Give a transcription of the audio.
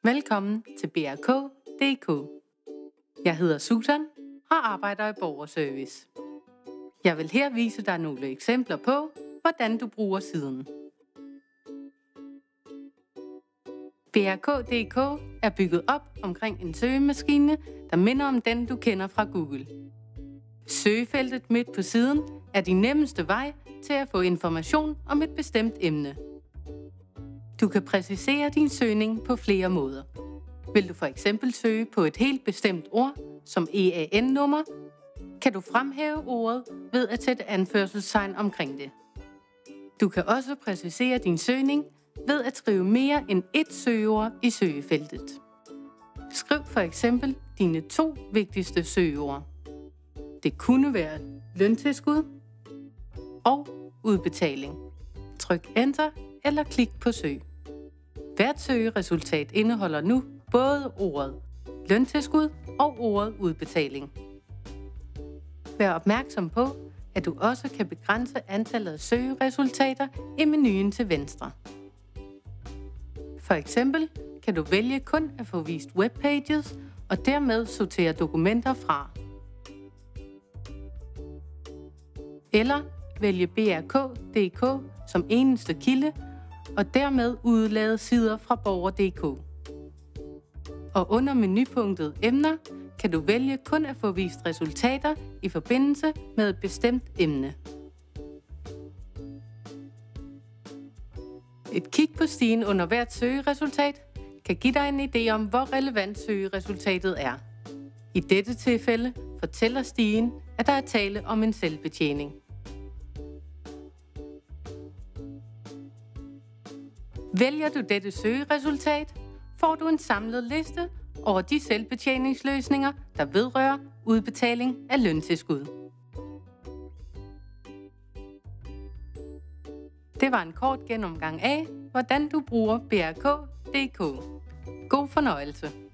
Velkommen til BRK.dk. Jeg hedder Susan og arbejder i borgerservice. Jeg vil her vise dig nogle eksempler på, hvordan du bruger siden. BRK.dk er bygget op omkring en søgemaskine, der minder om den, du kender fra Google. Søgefeltet midt på siden er din nemmeste vej til at få information om et bestemt emne. Du kan præcisere din søgning på flere måder. Vil du for eksempel søge på et helt bestemt ord, som EAN-nummer, kan du fremhæve ordet ved at sætte anførselstegn omkring det. Du kan også præcisere din søgning ved at skrive mere end ét søgeord i søgefeltet. Skriv for eksempel dine 2 vigtigste søgeord. Det kunne være løntilskud og udbetaling. Tryk Enter eller klik på Søg. Hvert søgeresultat indeholder nu både ordet løntilskud og ordet udbetaling. Vær opmærksom på, at du også kan begrænse antallet af søgeresultater i menuen til venstre. For eksempel kan du vælge kun at få vist webpages og dermed sortere dokumenter fra. Eller vælge BRK.dk som eneste kilde og dermed udelade sider fra Borger.dk. Og under menupunktet Emner kan du vælge kun at få vist resultater i forbindelse med et bestemt emne. Et kig på stigen under hvert søgeresultat kan give dig en idé om, hvor relevant søgeresultatet er. I dette tilfælde fortæller stigen, at der er tale om en selvbetjening. Vælger du dette søgeresultat, får du en samlet liste over de selvbetjeningsløsninger, der vedrører udbetaling af løntilskud. Det var en kort gennemgang af, hvordan du bruger BRK.dk. God fornøjelse!